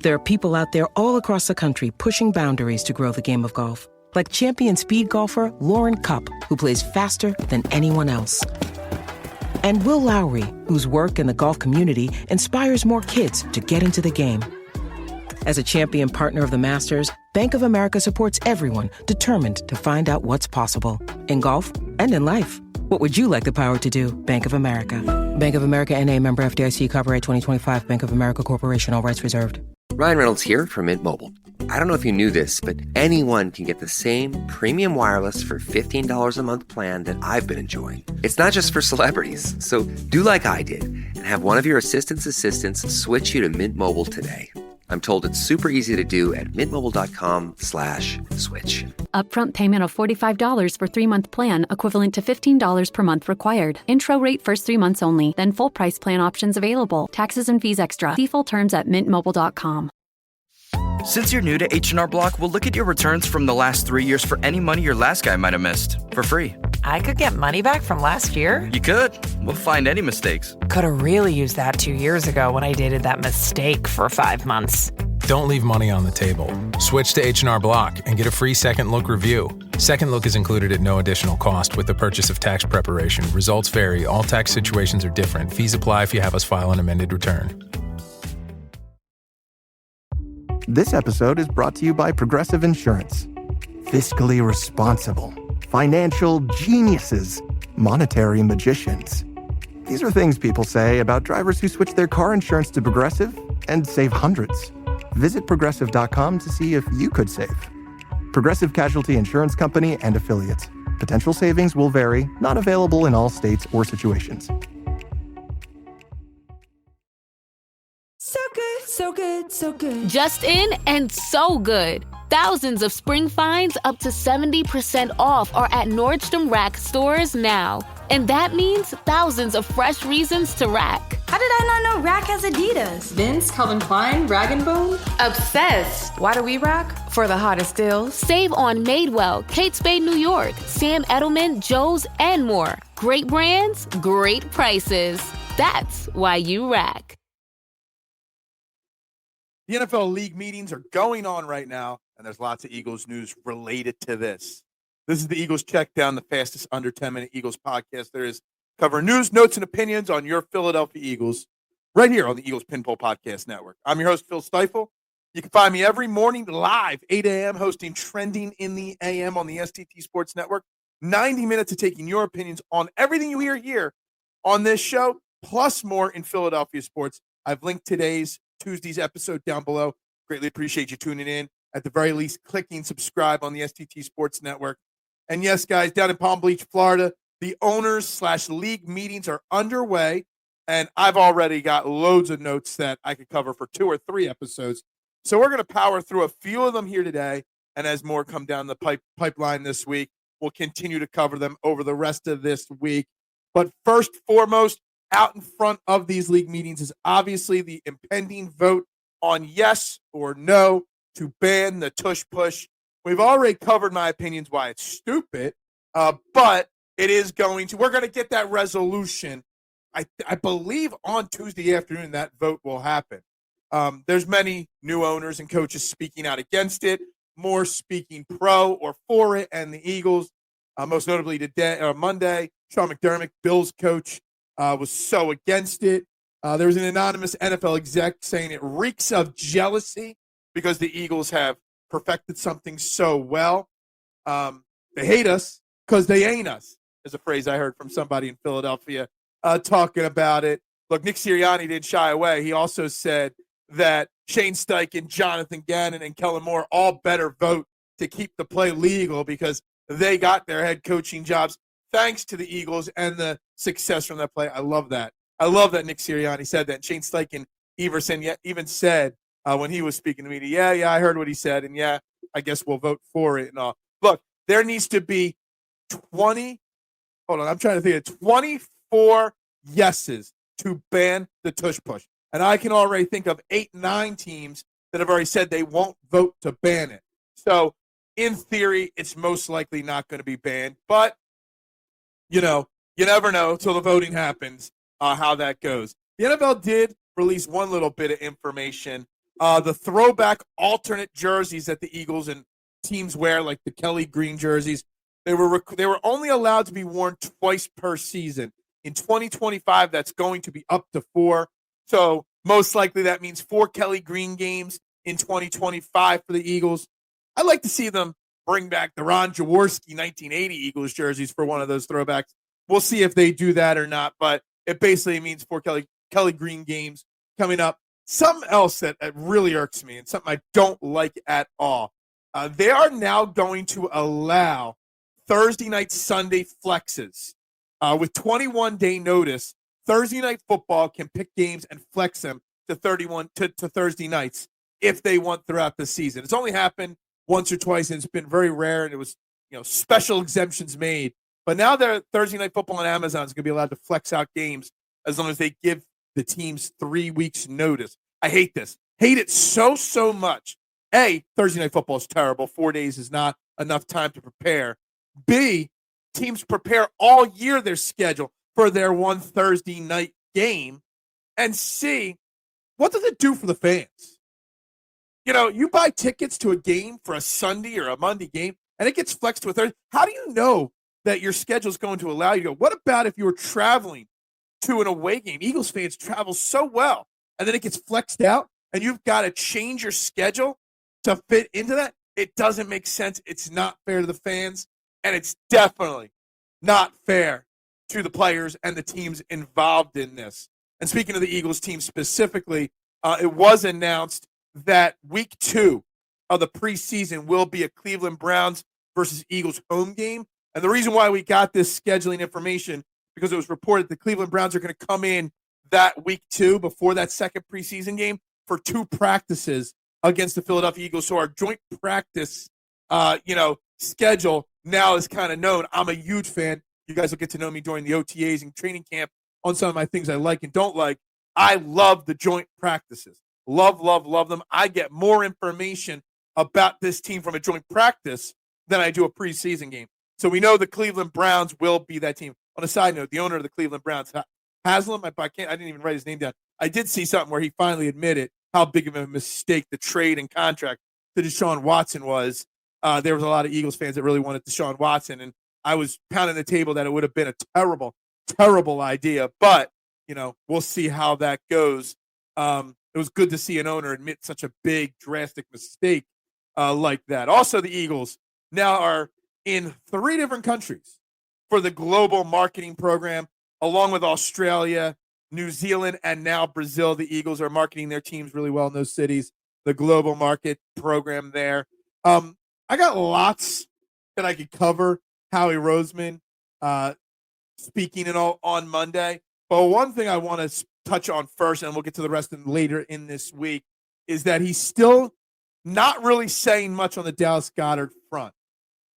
There are people out there all across the country pushing boundaries to grow the game of golf. Like champion speed golfer Lauren Cupp, who plays faster than anyone else. And Will Lowry, whose work in the golf community inspires more kids to get into the game. As a champion partner of the Masters, Bank of America supports everyone determined to find out what's possible in golf and in life. What would you like the power to do? Bank of America. Bank of America N.A. member FDIC, copyright 2025, Bank of America Corporation, all rights reserved. Ryan Reynolds here from Mint Mobile. I don't know if you knew this, but anyone can get the same premium wireless for $15 a month plan that I've been enjoying. It's not just for celebrities. So do like I did and have one of your assistants switch you to Mint Mobile today. I'm told it's super easy to do at mintmobile.com/switch. Upfront payment of $45 for 3-month plan, equivalent to $15 per month required. Intro rate first 3 months only, then full price plan options available. Taxes and fees extra. See full terms at mintmobile.com. Since you're new to H&R Block, we'll look at your returns from the last 3 years for any money your last guy might have missed for free. I could get money back from last year? You could. We'll find any mistakes. Could have really used that 2 years ago when I dated that mistake for 5 months. Don't leave money on the table. Switch to H&R Block and get a free second look review. Second look is included at no additional cost with the purchase of tax preparation. Results vary. All tax situations are different. Fees apply if you have us file an amended return. This episode is brought to you by Progressive Insurance. Fiscally responsible, financial geniuses, monetary magicians. These are things people say about drivers who switch their car insurance to Progressive and save hundreds. Visit Progressive.com to see if you could save. Progressive Casualty Insurance Company and Affiliates. Potential savings will vary, not available in all states or situations. So good, so good, so good. Just in and so good. Thousands of spring finds up to 70% off are at Nordstrom Rack stores now. And that means thousands of fresh reasons to rack. How did I not know Rack has Adidas? Vince, Calvin Klein, Rag & Bone? Obsessed. Why do we rack? For the hottest deals. Save on Madewell, Kate Spade New York, Sam Edelman, Joe's, and more. Great brands, great prices. That's why you rack. The NFL league meetings are going on right now, and there's lots of Eagles news related to this. This is the Eagles Checkdown, the fastest under 10-minute Eagles podcast there is, covering news, notes, and opinions on your Philadelphia Eagles right here on the Eagles Pinball Podcast Network. I'm your host, Phil Stiefel. You can find me every morning live, 8 a.m., hosting Trending in the AM on the STT Sports Network. 90 minutes of taking your opinions on everything you hear here on this show, plus more in Philadelphia sports. I've linked Tuesday's episode down below. Greatly appreciate you tuning in. At the very least, clicking subscribe on the STT Sports Network. And yes, guys, down in Palm Beach, Florida, the owners/league meetings are underway, and I've already got loads of notes that I could cover for 2 or 3 episodes. So we're going to power through a few of them here today, and as more come down the pipeline this week, we'll continue to cover them over the rest of this week. But first, foremost, out in front of these league meetings is obviously the impending vote on yes or no to ban the tush push. We've already covered my opinions why it's stupid, but it is we're going to get that resolution. I believe on Tuesday afternoon that vote will happen. There's many new owners and coaches speaking out against it, more speaking pro or for it, and the Eagles, most notably today, Monday, Sean McDermott, Bills coach, was so against it. There was an anonymous NFL exec saying it reeks of jealousy because the Eagles have perfected something so well. They hate us because they ain't us, is a phrase I heard from somebody in Philadelphia talking about it. Look, Nick Sirianni didn't shy away. He also said that Shane Steichen, Jonathan Gannon, and Kellen Moore all better vote to keep the play legal because they got their head coaching jobs thanks to the Eagles and the success from that play. I love that. I love that Nick Sirianni said that. Shane Steichen even said when he was speaking to me, yeah, I heard what he said, and yeah, I guess we'll vote for it and all. Look, there needs to be 24 yeses to ban the tush push. And I can already think of 8, 9 teams that have already said they won't vote to ban it. So, in theory, it's most likely not going to be banned. But, you never know until the voting happens how that goes. The NFL did release one little bit of information The throwback alternate jerseys that the Eagles and teams wear, like the Kelly Green jerseys, they were only allowed to be worn twice per season. In 2025, that's going to be up to 4. So most likely that means 4 Kelly Green games in 2025 for the Eagles. I'd like to see them bring back the Ron Jaworski 1980 Eagles jerseys for one of those throwbacks. We'll see if they do that or not, but it basically means 4 Kelly Green games coming up. Something else that really irks me and something I don't like at all. They are now going to allow Thursday night, Sunday flexes. With 21-day notice, Thursday Night Football can pick games and flex them to Thursday nights if they want throughout the season. It's only happened once or twice, and it's been very rare, and it was special exemptions made. But now Thursday Night Football on Amazon is going to be allowed to flex out games as long as they give the teams 3 weeks notice. I hate this. Hate it so much. A, Thursday Night Football is terrible. 4 days is not enough time to prepare. B, teams prepare all year their schedule for their one Thursday night game. And C, what does it do for the fans? You buy tickets to a game for a Sunday or a Monday game, and it gets flexed to a Thursday. How do you know that your schedule is going to allow you to go? What about if you were traveling to an away game? Eagles fans travel so well, and then it gets flexed out, and you've got to change your schedule to fit into that. It doesn't make sense. It's not fair to the fans, and it's definitely not fair to the players and the teams involved in this. And speaking of the Eagles team specifically, it was announced that week 2 of the preseason will be a Cleveland Browns versus Eagles home game. And the reason why we got this scheduling information, because it was reported the Cleveland Browns are going to come in that week 2 before that second preseason game for 2 practices against the Philadelphia Eagles. So our joint practice, schedule now is kind of known. I'm a huge fan. You guys will get to know me during the OTAs and training camp on some of my things I like and don't like. I love the joint practices. Love them. I get more information about this team from a joint practice than I do a preseason game. So we know the Cleveland Browns will be that team. On a side note, the owner of the Cleveland Browns, Haslam, I didn't even write his name down. I did see something where he finally admitted how big of a mistake the trade and contract to Deshaun Watson was. There was a lot of Eagles fans that really wanted Deshaun Watson, and I was pounding the table that it would have been a terrible idea. But, we'll see how that goes. It was good to see an owner admit such a big, drastic mistake like that. Also, the Eagles now are in 3 different countries for the global marketing program, along with Australia, New Zealand, and now Brazil. The Eagles are marketing their teams really well in those cities, the global market program there. I got lots that I could cover. Howie Roseman speaking and all on Monday. But one thing I want to touch on first, and we'll get to the rest later in this week, is that he's still not really saying much on the Dallas Goedert front.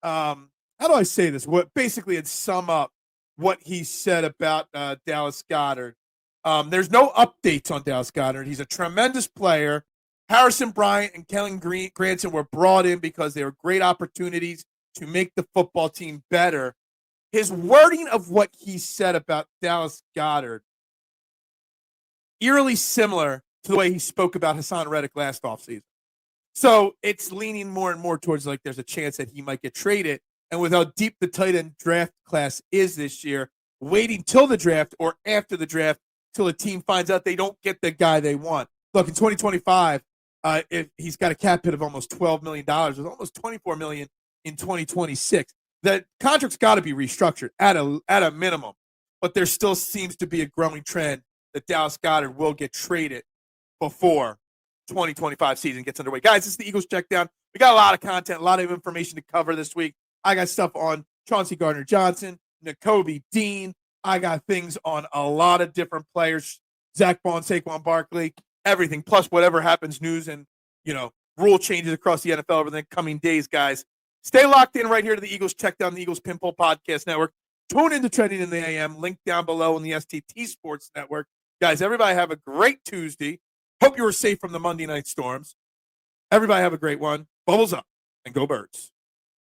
How do I say this? Basically, it'd sum up what he said about Dallas Goedert. There's no updates on Dallas Goedert. He's a tremendous player. Harrison Bryant and Kellen Granson were brought in because they were great opportunities to make the football team better. His wording of what he said about Dallas Goedert, eerily similar to the way he spoke about Hassan Reddick last offseason. So it's leaning more and more towards like there's a chance that he might get traded. And with how deep the tight end draft class is this year, waiting till the draft or after the draft till a team finds out they don't get the guy they want. Look, in 2025, if he's got a cap hit of almost $12 million, there's almost $24 million in 2026. The contract's got to be restructured at a minimum, but there still seems to be a growing trend that Dallas Goedert will get traded before 2025 season gets underway. Guys, this is the Eagles Checkdown. We got a lot of content, a lot of information to cover this week. I got stuff on Chauncey Gardner-Johnson, Nakobe Dean. I got things on a lot of different players, Zach Bond, Saquon Barkley, everything, plus whatever happens, news and, rule changes across the NFL over the coming days, guys. Stay locked in right here to the Eagles Checkdown, the Eagles Pinball Podcast Network. Tune into Trending in the AM, link down below on the STT Sports Network. Guys, everybody have a great Tuesday. Hope you were safe from the Monday night storms. Everybody have a great one. Bubbles up and go Birds.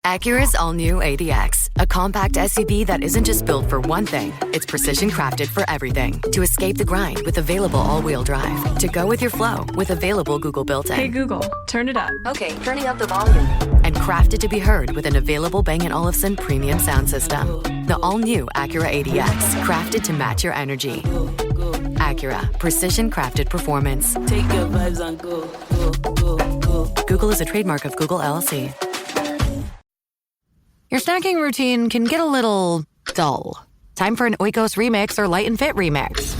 Acura's all-new ADX, a compact SUV that isn't just built for one thing, it's precision-crafted for everything. To escape the grind with available all-wheel drive. To go with your flow with available Google built-in. Hey Google, turn it up. Okay, turning up the volume. And crafted to be heard with an available Bang & Olufsen premium sound system. The all-new Acura ADX, crafted to match your energy. Acura, precision-crafted performance. Take your vibes and go, go, go, go. Google is a trademark of Google LLC. Your snacking routine can get a little dull. Time for an Oikos remix or Light and Fit remix.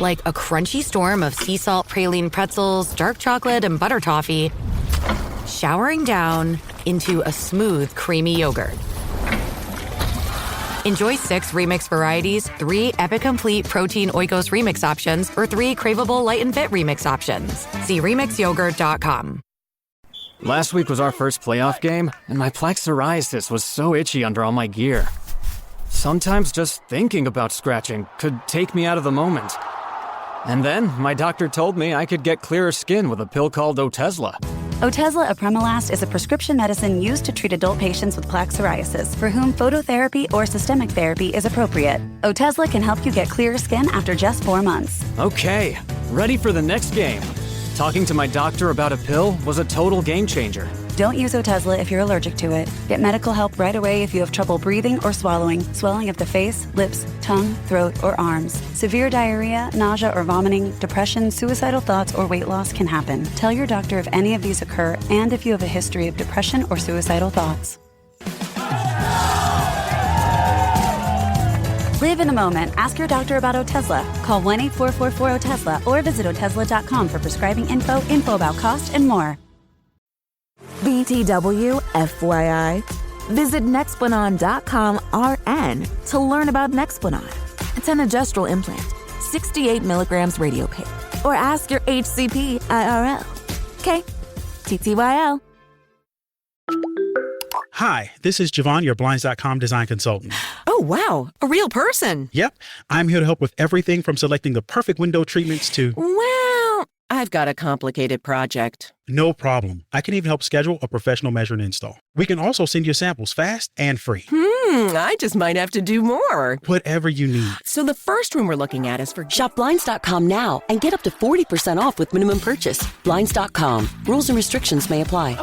Like a crunchy storm of sea salt praline pretzels, dark chocolate, and butter toffee, showering down into a smooth, creamy yogurt. Enjoy 6 remix varieties, 3 Epic Complete Protein Oikos remix options, or 3 craveable Light and Fit remix options. See remixyogurt.com. Last week was our first playoff game, and my plaque psoriasis was so itchy under all my gear. Sometimes just thinking about scratching could take me out of the moment. And then my doctor told me I could get clearer skin with a pill called Otezla. Otezla apremilast is a prescription medicine used to treat adult patients with plaque psoriasis for whom phototherapy or systemic therapy is appropriate. Otezla can help you get clearer skin after just 4 months. Okay, ready for the next game. Talking to my doctor about a pill was a total game changer. Don't use Otezla if you're allergic to it. Get medical help right away if you have trouble breathing or swallowing, swelling of the face, lips, tongue, throat, or arms. Severe diarrhea, nausea or vomiting, depression, suicidal thoughts, or weight loss can happen. Tell your doctor if any of these occur and if you have a history of depression or suicidal thoughts. Live in the moment. Ask your doctor about Otezla. Call 1-844-4-OTEZLA or visit Otezla.com for prescribing info about cost, and more. BTW, FYI. Visit Nexplanon.com RN to learn about Nexplanon. It's an gestural implant, 68 milligrams radiopaque. Or ask your HCP IRL. Okay, TTYL. Hi, this is Javon, your Blinds.com design consultant. Oh, wow. A real person. Yep. I'm here to help with everything from selecting the perfect window treatments to... Well, I've got a complicated project. No problem. I can even help schedule a professional measure and install. We can also send you samples fast and free. I just might have to do more. Whatever you need. So the first room we're looking at is for... Shop Blinds.com now and get up to 40% off with minimum purchase. Blinds.com. Rules and restrictions may apply.